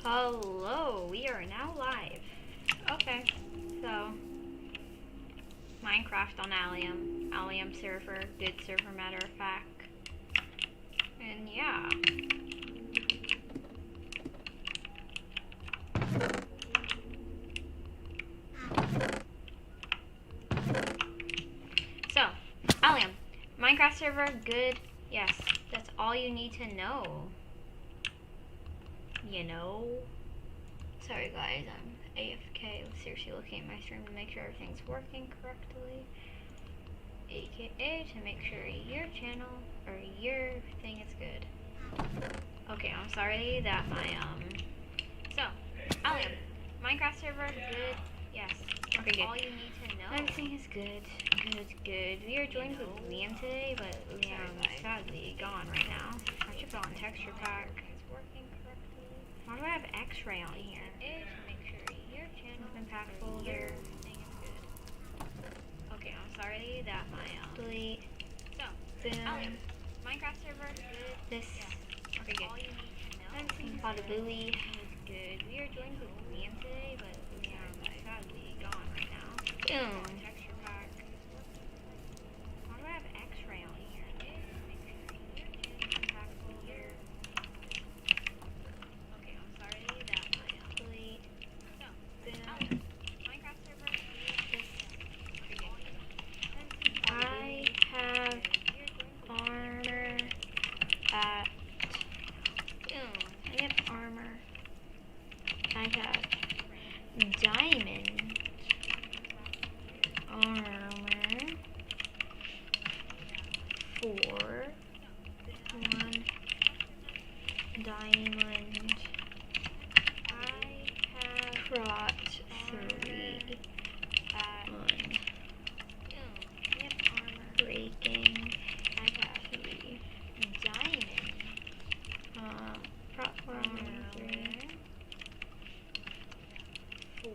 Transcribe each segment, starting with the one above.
Hello, we are now live. Okay, so Minecraft on Allium server, good server, matter of fact. And yeah. So, Allium, Minecraft server, good. Yes, that's all you need to know. You know? Sorry guys, I'm AFK. Seriously looking at my stream to make sure everything's working correctly. AKA to make sure your channel or your thing is good. Okay, I'm sorry that my so Allium, Minecraft server, good. Yes. Okay, good. All you need to know. Everything is good. Good. We are joined with Liam today, but Liam is sadly gone right now. I should put on texture pack. It's working correctly. Why do I have X-ray on here? Make sure your channel is impactful. Your thing is good. Okay, I'm sorry that my delete. So, boom. Minecraft server, good. This. Yeah. Okay, good. All you need to know. Everything about a buoy is good. We are joined with Liam today, but Liam is sadly gone right now. Boom. Texture pack. Why do I have X-ray on here? Make sure your channel is impactful. Your. Okay, I'm sorry that my delete. So, boom. Minecraft server, this. Okay, good. I have armor at I have armor. I have diamond armor for 1 diamond. I have crot 3 at 1. Breaking. I have 3 diamond. Prop armor 3. 4.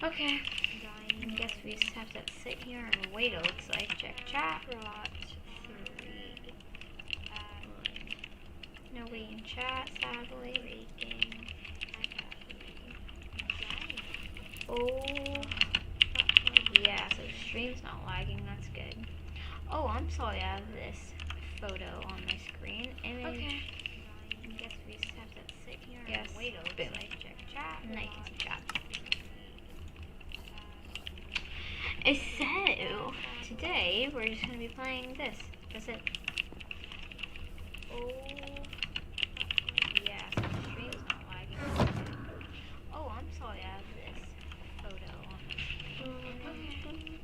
1. Okay. I guess we just have to sit here and wait. It looks like. Check chat. Prot 3. 1. No wait in chat. Sadly. Breaking. I have 3 diamond. Oh. Yeah, so the stream's not lagging, that's good. Oh, I'm sorry I have this photo on my screen. Image. Okay. I guess we just have to sit here and wait a bit. Like check chat. And I can see chat. So, today we're just going to be playing this. That's it. Oh. Yeah, so the stream's not lagging, that's good. Oh, I'm sorry I have this photo on my screen.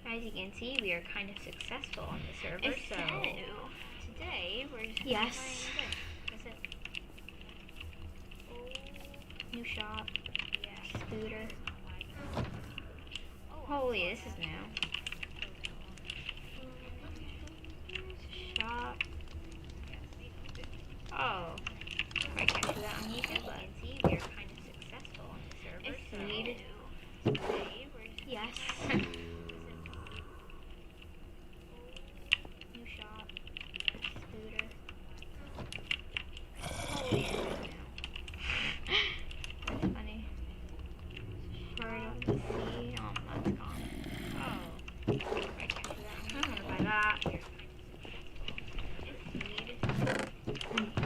As you can see, we are kind of successful on the server. So today we're just playing this. That's it. Oh, new shop. Yeah. Scooter. Holy, this is new. Shop. Oh. I can't do that on YouTube, but see, we are kind of successful on the server. Feed. Yes. New shop. Scooter. Oh, yeah. That's funny. Part of the sea. Oh, that's gone. Oh. I can't do that. I'm gonna buy that.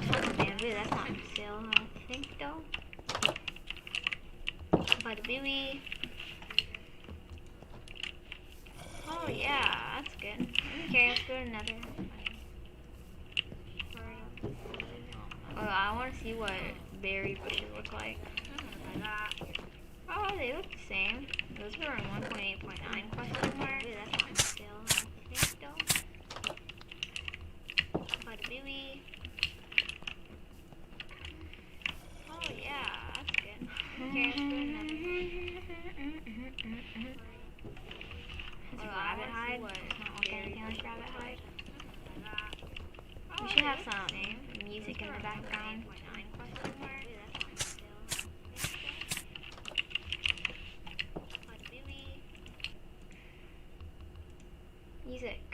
Tons of bamboo. That's not on sale, I think, though. By the buoy. Oh yeah, that's good. Okay, let's go to another. Oh, I want to see what berry bushes look like. Oh, they look the same. Those were in 1.8.9 question mark. That's not on sale, I think, though. By the buoy. Oh yeah, that's good. Okay, let's go to another. It's a rabbit hide. It's not like anything like rabbit hide. We should have some music in the background. Music.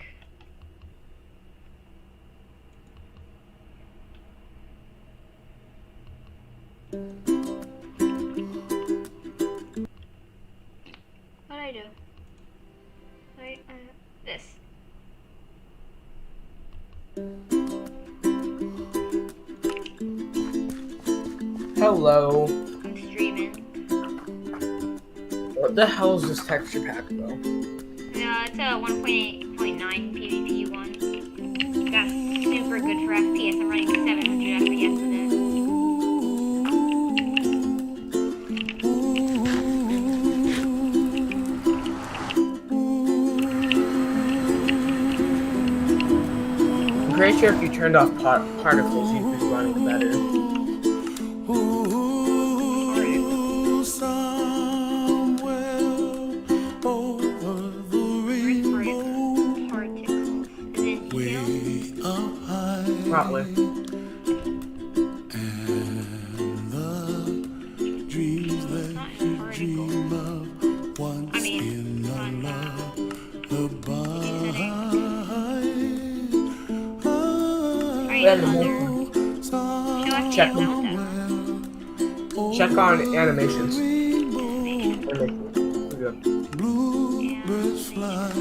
What did I do? Wait, this. Hello. I'm streaming. What the hell is this texture pack, though? No, it's a 1.8.9 PvP one. That's super good for FPS. I'm running 700 FPS with it. I'm pretty sure if you turned off particles, you'd be running better. Probably. And the dreams that you dream of once in a lullaby. Check on animations. Bluebirds fly.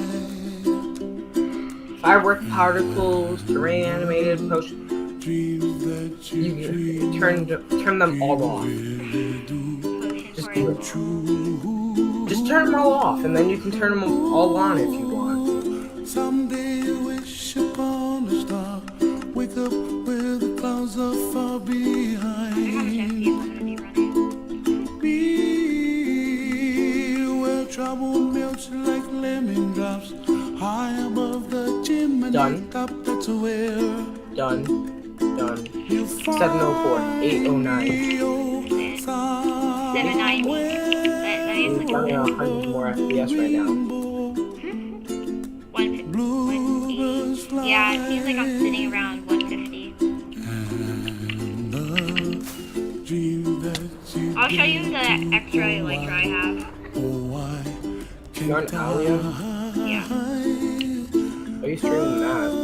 Firework particles, terrain animated, potion. You can turn them all off. Just turn them all off, and then you can turn them all on if you want. Someday wish upon a star, wake up where the clouds are far behind. Be where trouble melts like lemon drops, high above the chimney top. That's where. Done. 704, 809. 790. It's running 100 more FPS right now. 150. Yeah, it seems like I'm sitting around 150. I'll show you the extra elytra I have. You're on Alia? Yeah. Are you streaming that?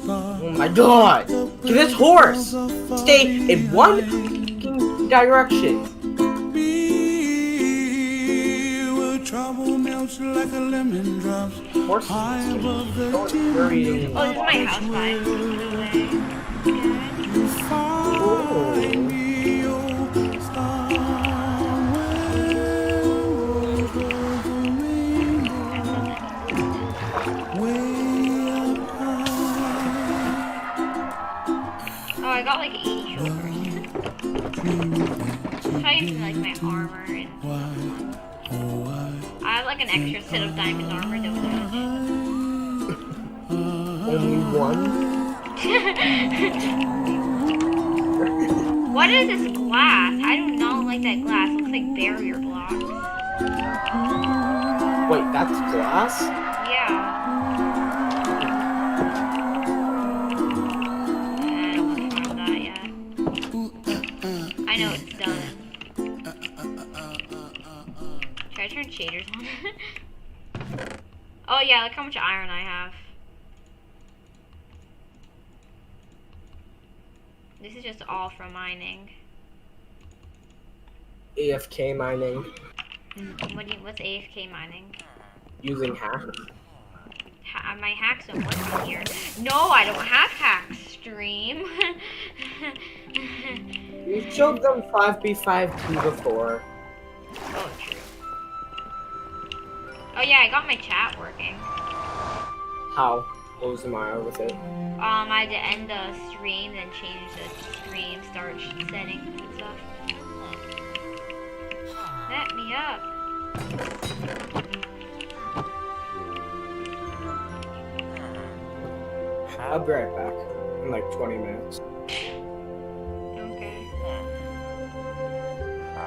Oh my god! Get this horse! Stay in one direction. Horse is hurrying. Oh, this is my house vibe. Oh, I got like 80 shoulders. Try using like my armor and I have like an extra set of diamond armor, don't touch. Only one? What is this glass? I do not like that glass. It looks like barrier blocks. Wait, that's glass? Yeah. I don't want to farm that yet. I know it's done. Should I turn shaders on? Oh yeah, look how much iron I have. This is just all from mining. AFK mining. What's AFK mining? Using hacks. My hacks don't work on here. No, I don't have hacks, stream. You showed them 5v5 before. Oh, true. Oh yeah, I got my chat working. How? What was the matter with it? I had to end the stream, then change the stream start settings and stuff. Let me up. I'll be right back in like 20 minutes. Okay. I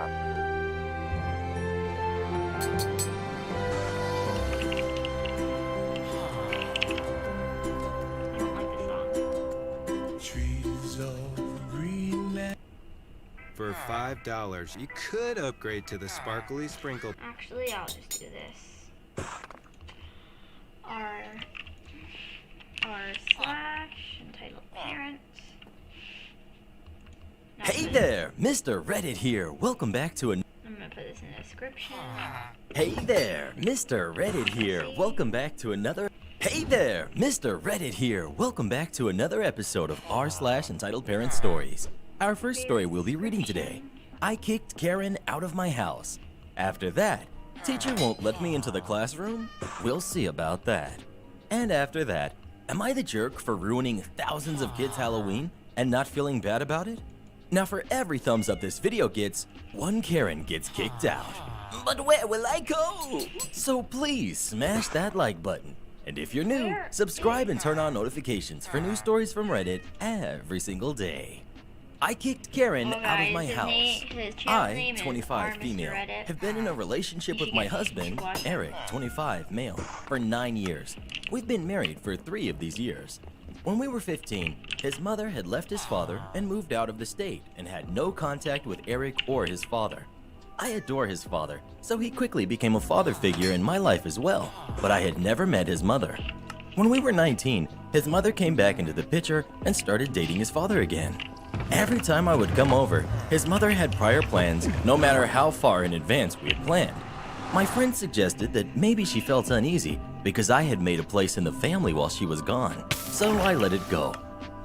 don't like this song. Trees of green. For $5, you could upgrade to the sparkly sprinkle. Actually, I'll just do this. R// entitled parent. Not Hey good. there, Mr. Reddit here. Welcome back to a. I'm gonna put this in the description. Hey there, Mr. Reddit here. Welcome back to another. Hey there, Mr. Reddit here. Welcome back to another episode of r/entitled Parent Stories. Our first story we'll be reading today. I kicked Karen out of my house. After that, teacher won't let me into the classroom? We'll see about that. And after that, am I the jerk for ruining thousands of kids' Halloween and not feeling bad about it? Now for every thumbs up this video gets, one Karen gets kicked out. But where will I go? So please smash that like button. And if you're new, subscribe and turn on notifications for new stories from Reddit every single day. I kicked Karen Well, out of guys, my his house. his channel name I, is 25 r/Mr. female, Reddit. have been in a relationship with my husband, Eric, 25 male, for 9 years. We've been married for 3 of these years. When we were 15, his mother had left his father and moved out of the state and had no contact with Eric or his father. I adore his father, so he quickly became a father figure in my life as well, but I had never met his mother. When we were 19, his mother came back into the picture and started dating his father again. Every time I would come over, his mother had prior plans, no matter how far in advance we had planned. My friend suggested that maybe she felt uneasy because I had made a place in the family while she was gone, so I let it go.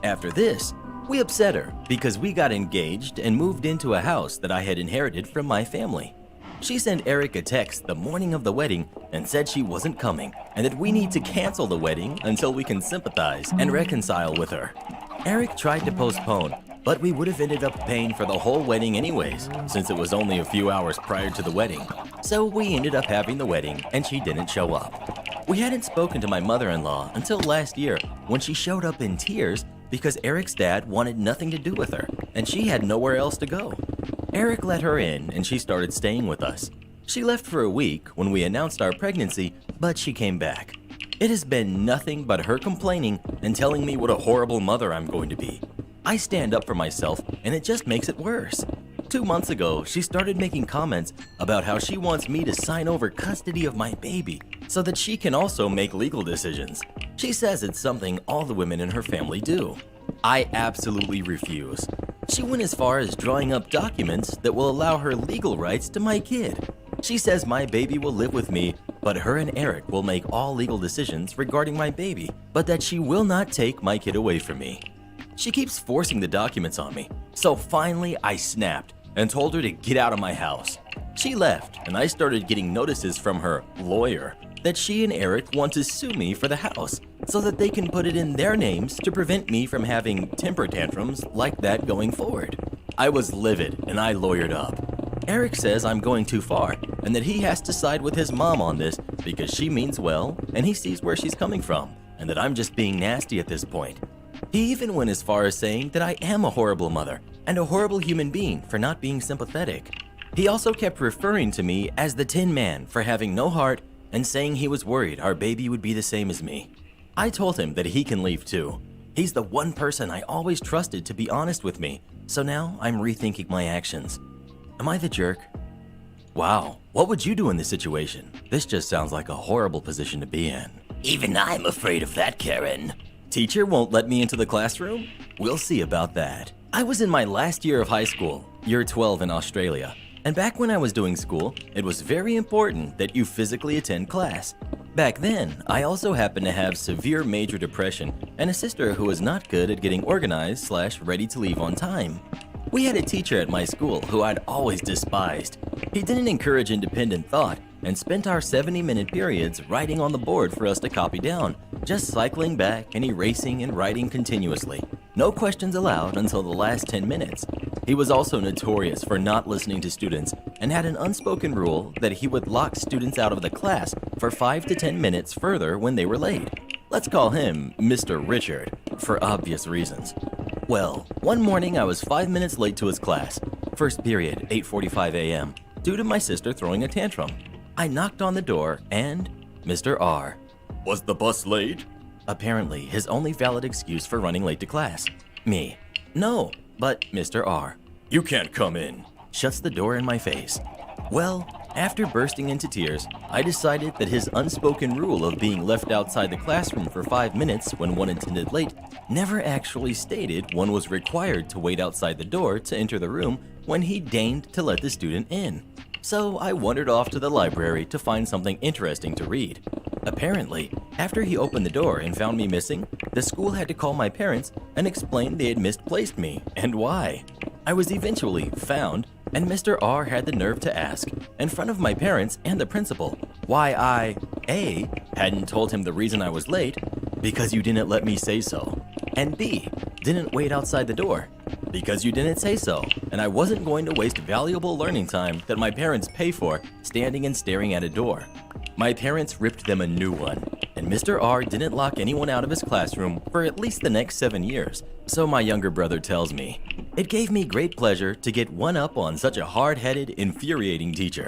After this, we upset her because we got engaged and moved into a house that I had inherited from my family. She sent Eric a text the morning of the wedding and said she wasn't coming and that we need to cancel the wedding until we can sympathize and reconcile with her. Eric tried to postpone, but we would have ended up paying for the whole wedding anyways, since it was only a few hours prior to the wedding. So we ended up having the wedding and she didn't show up. We hadn't spoken to my mother-in-law until last year when she showed up in tears because Eric's dad wanted nothing to do with her and she had nowhere else to go. Eric let her in and she started staying with us. She left for a week when we announced our pregnancy, but she came back. It has been nothing but her complaining and telling me what a horrible mother I'm going to be. I stand up for myself and it just makes it worse. 2 months ago, she started making comments about how she wants me to sign over custody of my baby so that she can also make legal decisions. She says it's something all the women in her family do. I absolutely refuse. She went as far as drawing up documents that will allow her legal rights to my kid. She says my baby will live with me, but her and Eric will make all legal decisions regarding my baby, but that she will not take my kid away from me. She keeps forcing the documents on me, so finally I snapped and told her to get out of my house. She left, and I started getting notices from her lawyer that she and Eric want to sue me for the house so that they can put it in their names to prevent me from having temper tantrums like that going forward. I was livid and I lawyered up. Eric says I'm going too far and that he has to side with his mom on this because she means well and he sees where she's coming from and that I'm just being nasty at this point. He even went as far as saying that I am a horrible mother and a horrible human being for not being sympathetic. He also kept referring to me as the Tin Man for having no heart and saying he was worried our baby would be the same as me. I told him that he can leave too. He's the one person I always trusted to be honest with me, so now I'm rethinking my actions. Am I the jerk? Wow, what would you do in this situation? This just sounds like a horrible position to be in. Even I'm afraid of that, Karen. Teacher won't let me into the classroom? We'll see about that. I was in my last year of high school, year 12 in Australia. And back when I was doing school, it was very important that you physically attend class. Back then, I also happened to have severe major depression and a sister who was not good at getting organized / ready to leave on time. We had a teacher at my school who I'd always despised. He didn't encourage independent thought and spent our 70-minute periods writing on the board for us to copy down, just cycling back and erasing and writing continuously. No questions allowed until the last 10 minutes. He was also notorious for not listening to students and had an unspoken rule that he would lock students out of the class for 5 to 10 minutes further when they were late. Let's call him Mr. Richard, for obvious reasons. Well, one morning I was 5 minutes late to his class, first period, 8:45 a.m., due to my sister throwing a tantrum. I knocked on the door and Mr. R. Was the bus late? Apparently, his only valid excuse for running late to class. Me. No, but Mr. R. You can't come in. Shuts the door in my face. Well, After bursting into tears, I decided that his unspoken rule of being left outside the classroom for 5 minutes when one attended late never actually stated one was required to wait outside the door to enter the room when he deigned to let the student in. So I wandered off to the library to find something interesting to read. Apparently, after he opened the door and found me missing, the school had to call my parents and explain they had misplaced me and why. I was eventually found, and Mr. R had the nerve to ask, in front of my parents and the principal, why I, A, hadn't told him the reason I was late, because you didn't let me say so, and B, didn't wait outside the door, because you didn't say so, and I wasn't going to waste valuable learning time that my parents pay for standing and staring at a door. My parents ripped them a new one, and Mr. R didn't lock anyone out of his classroom for at least the next 7 years, so my younger brother tells me. It gave me great pleasure to get one up on such a hard-headed, infuriating teacher.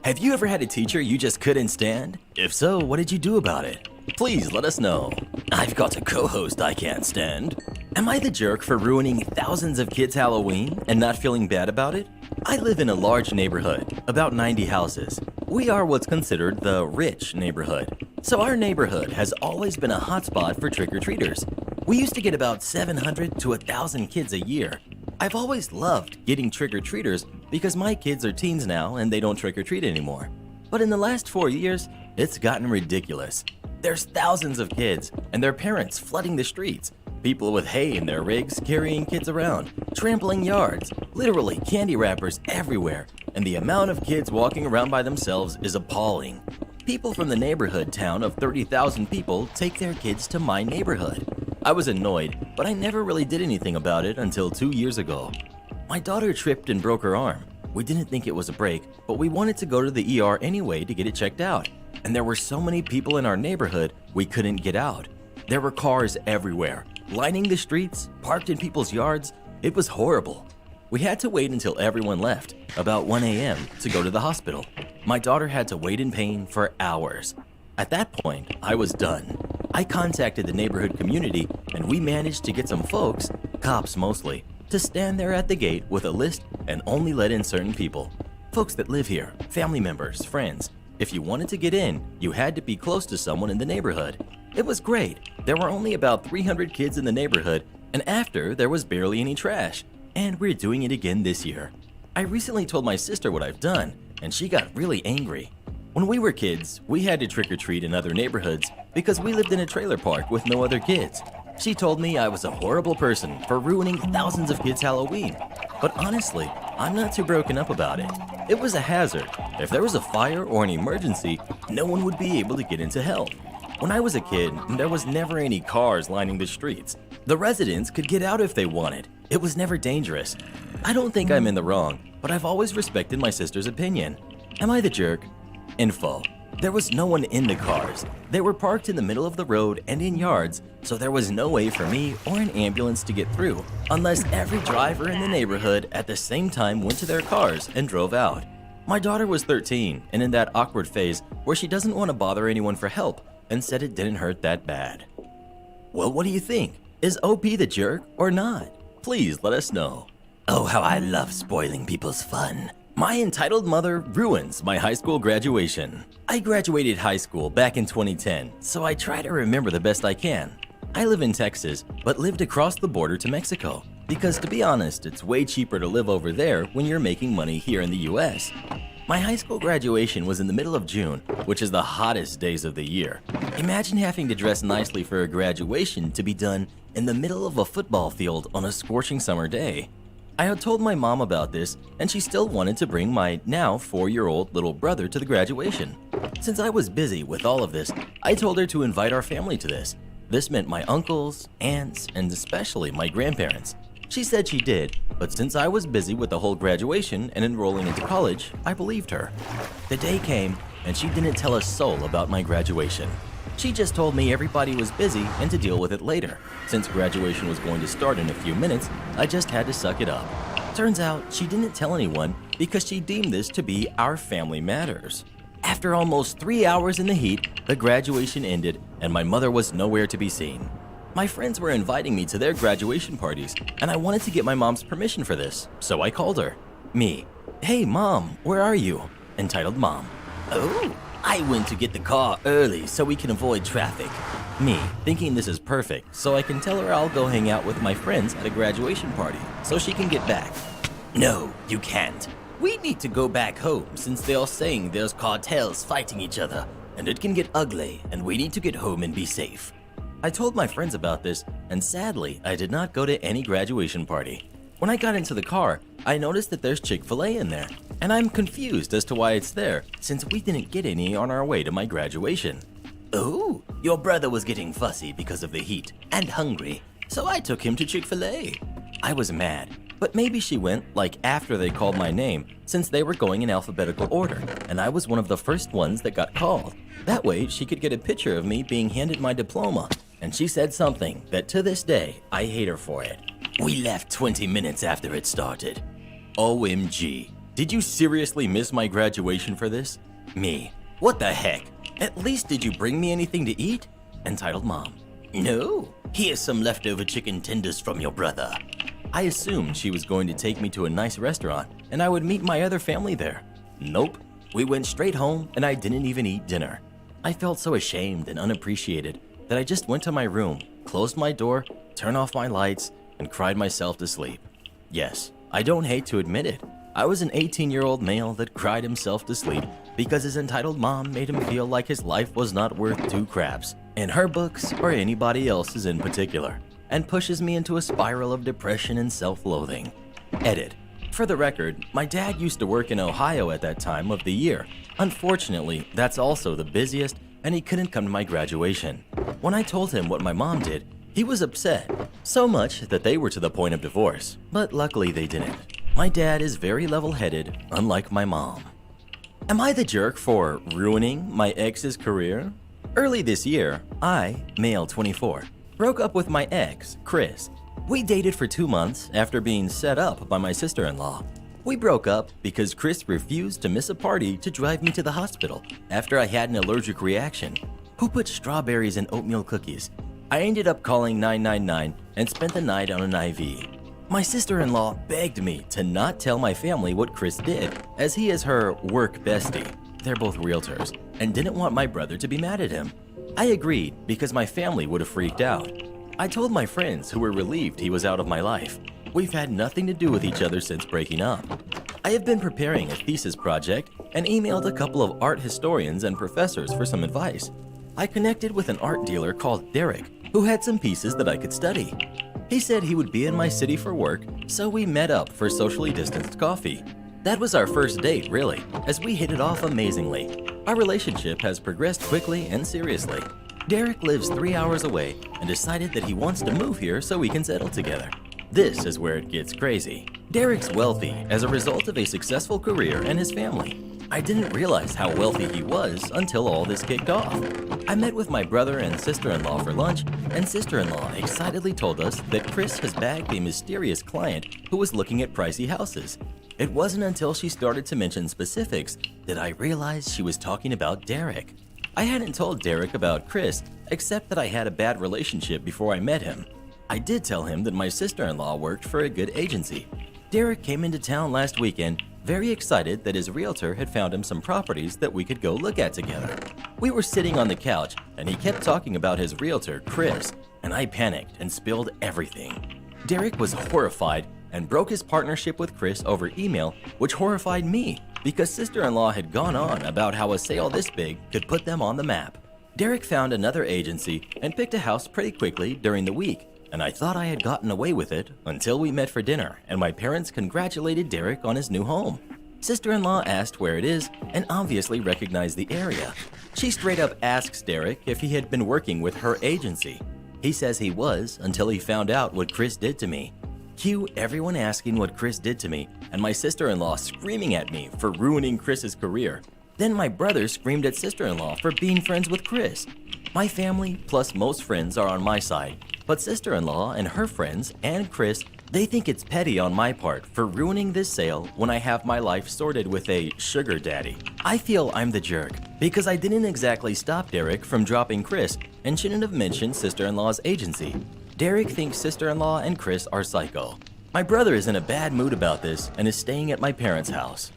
Have you ever had a teacher you just couldn't stand? If so, what did you do about it? Please let us know. I've got a co-host I can't stand. Am I the jerk for ruining thousands of kids' Halloween and not feeling bad about it? I live in a large neighborhood, about 90 houses. We are what's considered the rich neighborhood. So our neighborhood has always been a hotspot for trick-or-treaters. We used to get about 700 to 1,000 kids a year. I've always loved getting trick-or-treaters because my kids are teens now and they don't trick-or-treat anymore. But in the last 4 years, it's gotten ridiculous. There's thousands of kids and their parents flooding the streets. People with hay in their rigs carrying kids around, trampling yards, literally candy wrappers everywhere, and the amount of kids walking around by themselves is appalling. People from the neighborhood town of 30,000 people take their kids to my neighborhood. I was annoyed, but I never really did anything about it until 2 years ago. My daughter tripped and broke her arm. We didn't think it was a break, but we wanted to go to the ER anyway to get it checked out. And there were so many people in our neighborhood, we couldn't get out. There were cars everywhere, lining the streets, parked in people's yards. It was horrible. We had to wait until everyone left, about 1 a.m., to go to the hospital. My daughter had to wait in pain for hours. At that point, I was done. I contacted the neighborhood community, and we managed to get some folks, cops mostly, to stand there at the gate with a list and only let in certain people. Folks that live here, family members, friends. If you wanted to get in, you had to be close to someone in the neighborhood. It was great. There were only about 300 kids in the neighborhood, and after, there was barely any trash. And we're doing it again this year. I recently told my sister what I've done, and she got really angry. When we were kids, we had to trick-or-treat in other neighborhoods because we lived in a trailer park with no other kids. She told me I was a horrible person for ruining thousands of kids' Halloween. But honestly, I'm not too broken up about it. It was a hazard. If there was a fire or an emergency, no one would be able to get in to help. When I was a kid, there was never any cars lining the streets. The residents could get out if they wanted. It was never dangerous. I don't think I'm in the wrong, but I've always respected my sister's opinion. Am I the jerk? Info. There was no one in the cars. They were parked in the middle of the road and in yards, so there was no way for me or an ambulance to get through, unless every driver in the neighborhood at the same time went to their cars and drove out. My daughter was 13 and in that awkward phase where she doesn't want to bother anyone for help and said it didn't hurt that bad. Well, what do you think? Is OP the jerk or not? Please let us know. Oh, how I love spoiling people's fun. My entitled mother ruins my high school graduation. I graduated high school back in 2010, so I try to remember the best I can. I live in Texas, but lived across the border to Mexico, because to be honest, it's way cheaper to live over there when you're making money here in the US. My high school graduation was in the middle of June, which is the hottest days of the year. Imagine having to dress nicely for a graduation to be done in the middle of a football field on a scorching summer day. I had told my mom about this, and she still wanted to bring my now 4-year-old little brother to the graduation. Since I was busy with all of this, I told her to invite our family to this. This meant my uncles, aunts, and especially my grandparents. She said she did, but since I was busy with the whole graduation and enrolling into college, I believed her. The day came, and she didn't tell a soul about my graduation. She just told me everybody was busy and to deal with it later. Since graduation was going to start in a few minutes, I just had to suck it up. Turns out she didn't tell anyone because she deemed this to be our family matters. After almost 3 hours in the heat, the graduation ended and my mother was nowhere to be seen. My friends were inviting me to their graduation parties, and I wanted to get my mom's permission for this, so I called her. Me. Hey, Mom, where are you? Entitled Mom. Oh, I went to get the car early so we can avoid traffic. Me, thinking this is perfect so I can tell her I'll go hang out with my friends at a graduation party so she can get back. No, you can't. We need to go back home since they are saying there's cartels fighting each other and it can get ugly and we need to get home and be safe. I told my friends about this and sadly I did not go to any graduation party. When I got into the car, I noticed that there's Chick-fil-A in there and I'm confused as to why it's there since we didn't get any on our way to my graduation. Oh, your brother was getting fussy because of the heat and hungry, so I took him to Chick-fil-A. I was mad, but maybe she went like after they called my name since they were going in alphabetical order and I was one of the first ones that got called. That way she could get a picture of me being handed my diploma and she said something that to this day I hate her for it. We left 20 minutes after it started. OMG, did you seriously miss my graduation for this? Me, what the heck? At least did you bring me anything to eat? Entitled Mom. No, here's some leftover chicken tenders from your brother. I assumed she was going to take me to a nice restaurant and I would meet my other family there. Nope, we went straight home and I didn't even eat dinner. I felt so ashamed and unappreciated that I just went to my room, closed my door, turned off my lights, and cried myself to sleep. Yes, I don't hate to admit it. I was an 18-year-old male that cried himself to sleep because his entitled mom made him feel like his life was not worth 2 craps, in her books or anybody else's in particular, and pushes me into a spiral of depression and self-loathing. Edit. For the record, my dad used to work in Ohio at that time of the year. Unfortunately, that's also the busiest, and he couldn't come to my graduation. When I told him what my mom did, he was upset, so much that they were to the point of divorce, but luckily they didn't. My dad is very level-headed, unlike my mom. Am I the jerk for ruining my ex's career? Early this year, I, male 24, broke up with my ex, Chris. We dated for 2 months after being set up by my sister-in-law. We broke up because Chris refused to miss a party to drive me to the hospital after I had an allergic reaction. Who put strawberries in oatmeal cookies? I ended up calling 999 and spent the night on an IV. My sister-in-law begged me to not tell my family what Chris did, as he is her work bestie. They're both realtors, and didn't want my brother to be mad at him. I agreed because my family would have freaked out. I told my friends who were relieved he was out of my life. We've had nothing to do with each other since breaking up. I have been preparing a thesis project and emailed a couple of art historians and professors for some advice. I connected with an art dealer called Derek, who had some pieces that I could study. He said he would be in my city for work, so we met up for socially distanced coffee. That was our first date, really, as we hit it off amazingly. Our relationship has progressed quickly and seriously. Derek lives 3 hours away and decided that he wants to move here so we can settle together. This is where it gets crazy. Derek's wealthy as a result of a successful career and his family. I didn't realize how wealthy he was until all this kicked off. I met with my brother and sister-in-law for lunch, and sister-in-law excitedly told us that Chris has bagged a mysterious client who was looking at pricey houses. It wasn't until she started to mention specifics that I realized she was talking about Derek. I hadn't told Derek about Chris, except that I had a bad relationship before I met him. I did tell him that my sister-in-law worked for a good agency. Derek came into town last weekend, very excited that his realtor had found him some properties that we could go look at together. We were sitting on the couch, and he kept talking about his realtor, Chris, and I panicked and spilled everything. Derek was horrified and broke his partnership with Chris over email, which horrified me because sister-in-law had gone on about how a sale this big could put them on the map. Derek found another agency and picked a house pretty quickly during the week, and I thought I had gotten away with it until we met for dinner and my parents congratulated Derek on his new home. Sister-in-law asked where it is and obviously recognized the area. She straight up asks Derek if he had been working with her agency. He says he was until he found out what Chris did to me. Cue everyone asking what Chris did to me and my sister-in-law screaming at me for ruining Chris's career. Then my brother screamed at sister-in-law for being friends with Chris. My family plus most friends are on my side, but sister-in-law and her friends and Chris, they think it's petty on my part for ruining this sale when I have my life sorted with a sugar daddy. I feel I'm the jerk because I didn't exactly stop Derek from dropping Chris and shouldn't have mentioned sister-in-law's agency. Derek thinks sister-in-law and Chris are psycho. My brother is in a bad mood about this and is staying at my parents' house.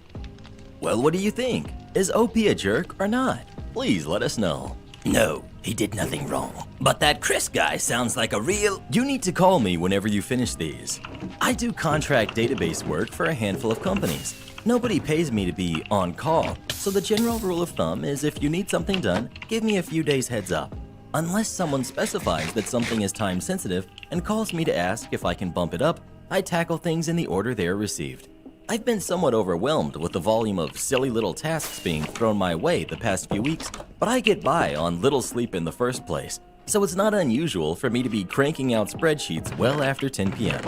Well, what do you think? Is OP a jerk or not? Please let us know. No, he did nothing wrong. But that Chris guy sounds like a real... You need to call me whenever you finish these. I do contract database work for a handful of companies. Nobody pays me to be on call, so the general rule of thumb is if you need something done, give me a few days heads up. Unless someone specifies that something is time sensitive and calls me to ask if I can bump it up, I tackle things in the order they are received. I've been somewhat overwhelmed with the volume of silly little tasks being thrown my way the past few weeks, but I get by on little sleep in the first place, so it's not unusual for me to be cranking out spreadsheets well after 10 p.m.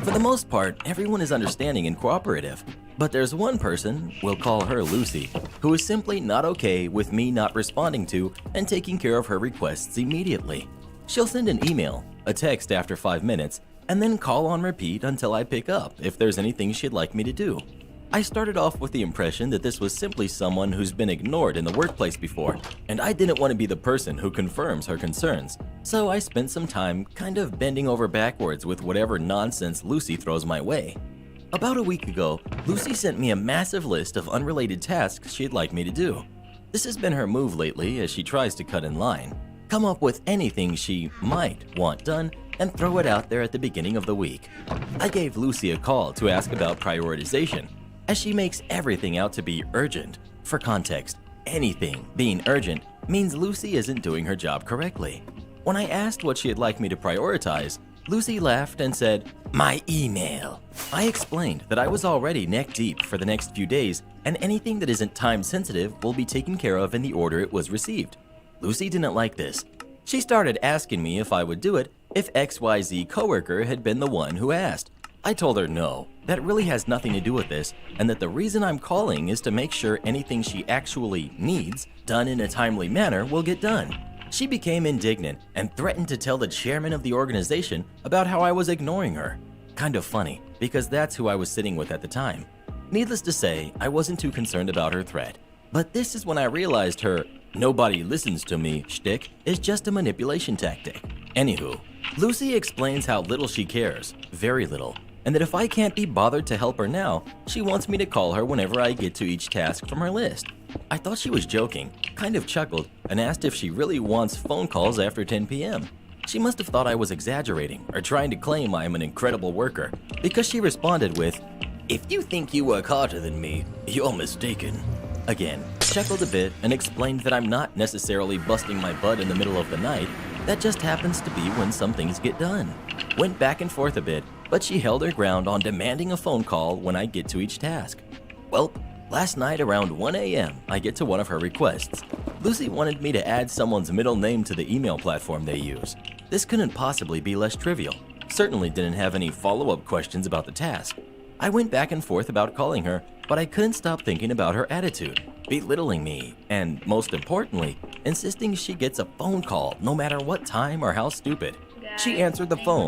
For the most part, everyone is understanding and cooperative, but there's one person, we'll call her Lucy, who is simply not okay with me not responding to and taking care of her requests immediately. She'll send an email, a text after 5 minutes, and then call on repeat until I pick up if there's anything she'd like me to do. I started off with the impression that this was simply someone who's been ignored in the workplace before, and I didn't want to be the person who confirms her concerns, so I spent some time kind of bending over backwards with whatever nonsense Lucy throws my way. About a week ago, Lucy sent me a massive list of unrelated tasks she'd like me to do. This has been her move lately as she tries to cut in line, come up with anything she might want done, and throw it out there at the beginning of the week. I gave Lucy a call to ask about prioritization, as she makes everything out to be urgent. For context, anything being urgent means Lucy isn't doing her job correctly. When I asked what she'd like me to prioritize, Lucy laughed and said, "My email." I explained that I was already neck deep for the next few days, and anything that isn't time sensitive will be taken care of in the order it was received. Lucy didn't like this. She started asking me if I would do it if XYZ coworker had been the one who asked. I told her no, that really has nothing to do with this, and that the reason I'm calling is to make sure anything she actually needs done in a timely manner will get done. She became indignant and threatened to tell the chairman of the organization about how I was ignoring her. Kind of funny, because that's who I was sitting with at the time. Needless to say, I wasn't too concerned about her threat. But this is when I realized her "nobody listens to me" shtick is just a manipulation tactic. Anywho, Lucy explains how little she cares, very little, and that if I can't be bothered to help her now, she wants me to call her whenever I get to each task from her list. I thought she was joking, kind of chuckled, and asked if she really wants phone calls after 10 p.m. She must have thought I was exaggerating or trying to claim I am an incredible worker, because she responded with, "If you think you work harder than me, you're mistaken." Again, chuckled a bit and explained that I'm not necessarily busting my butt in the middle of the night, that just happens to be when some things get done. Went back and forth a bit, but she held her ground on demanding a phone call when I get to each task. Well, last night around 1 a.m., I get to one of her requests. Lucy wanted me to add someone's middle name to the email platform they use. This couldn't possibly be less trivial. Certainly didn't have any follow-up questions about the task. I went back and forth about calling her, but I couldn't stop thinking about her attitude, belittling me, and most importantly, insisting she gets a phone call no matter what time or how stupid. She answered the phone